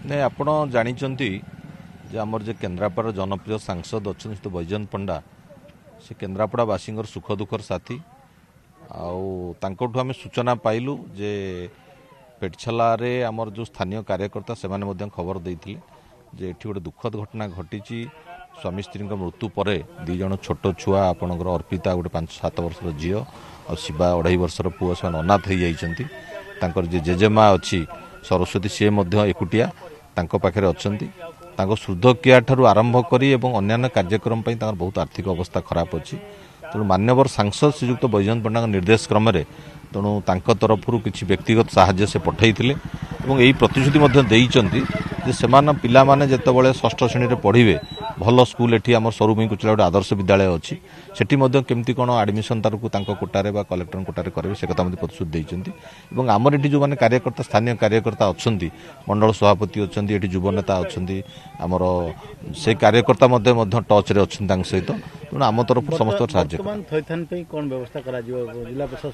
नहीं आपण जानी जे आमर जे केन्द्रापड़ा जनप्रिय सांसद अच्छा बैजयंत पंडा से केन्द्रापड़ावासी सुख दुखर साथी आम सूचना पाइलु जे पेटछला आमर जो स्थानीय कार्यकर्ता से खबर देते जे एठी गोटे दुखद घटना घटी स्वामी स्त्री मृत्यु पर दी जन छोट छुआ आपणकर अर्पिता गोटे 5-7 वर्षर झील और शिवा 2.5 वर्षर पुओ से अनाथ हो जाकर जे जेजेमा अच्छी सरस्वती सी एकुटिया पाखे अच्छा शुद्धक्रिया ठारू आरंभ करी अन्य कार्यक्रम बहुत आर्थिक अवस्था खराब अच्छी तेणु मान्यवर सांसद श्रीजुक्त बैजयंत पंडा निर्देश क्रम तेणु तरफ किसी व्यक्तिगत साहाय्य से पठाई यही प्रतिश्रुति से पिला माने जितेबाला 6ठ श्रेणी में पढ़े भल स्कूल एटी आम सरुमी कुचला गोटे आदर्श विद्यालय अच्छी सेठी केमती कौन आडमिशन कोटारे कलेक्टर कोटारे करेंगे से कथा प्रतिश्रुति देते आमर ये जो मैंने कार्यकर्ता स्थानीय कार्यकर्ता अच्छा मंडल सभापति अच्छा ये युव नेता अच्छा आमर से कार्यकर्ता टच रे अच्छा सहित तेणु आम तरफ समस्त साहाय्य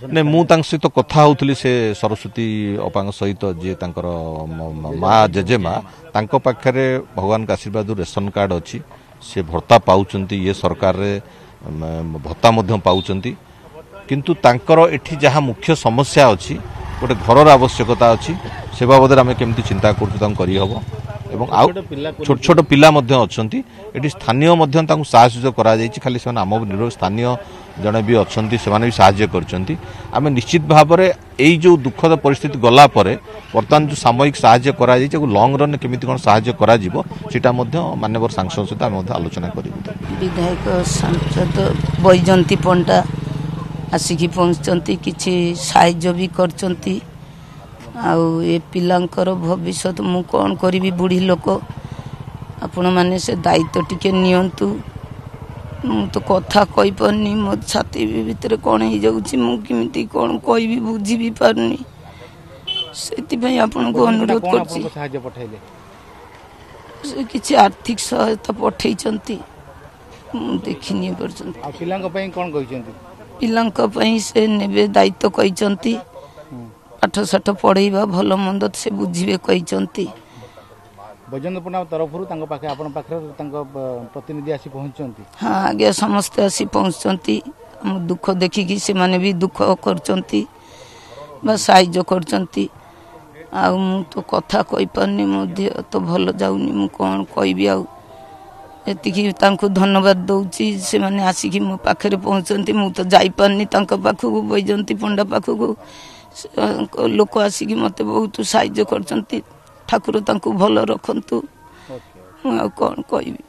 नहीं मुझे सहित कथा होती से सरस्वती अपा सहित जी माँ जेजेमा पाखे भगवान का आशीर्वाद रेशन कार्ड अच्छी से भत्ता पाँच ये सरकार रे भत्ता पाँच किंतु तांकर एठी जहाँ मुख्य समस्या अच्छी गोटे घर आवश्यकता अच्छी से बाबद आम केमती चिंता करहब छोट छोट पिला अच्छा ये स्थानीय साहय खाली से आम स्थानीय जड़े भी अच्छा से भी साहाय्य कर निश्चित भाव में यही जो दुखद परिस्थिति गला बर्तमान जो सामयिक साहाय्य कर लंग रन केमिति कोन साहाय्य करा जिवो सेटा मान्यवर सांसद सहित आम आलोचना करूँ। विधायक सांसद बैजयंती पंडा आसिकी पहुँचती किसी साहाय्य भी करचंती आउ ए पिलांकर भविष्य मु कौन करी बुढ़ी लोक आपण मैंने से दायित्व टिके नियंतु तो कथा कही पारनी मो छाती भितर कौन हो जाऊँ मुझे कौन कह बुझी भी पारनी से आपन को अनुरोध कर किसी आर्थिक सहायता पठे देखी पिलांक से नेबे दायित्व कहते पाठ साठ पढ़ेबा भल मंद से बुझे कहते बैजयंत पंडा तरफ प्रतिनिधि आसी पहुंचती। हाँ आगे समस्ते आसी पहुंचती दुख देखिकी से माने भी दुख करचंती बा साहाय्य करचंती आ मु तो कथा कहि पारनी मो देह तो भल जाउनी मु कोन कहबी आ एतिकी तांको धन्यवाद दउची से माने आसिकी मो पाखरे पहुंचंती मु तो जाई पारनी तांको पाखु बैजयंती पंडा पाखु लोक आसिकी मते बहुत साहाय्य करचंती ठाकुर तांको भल रखंतु आ कोन कहबी।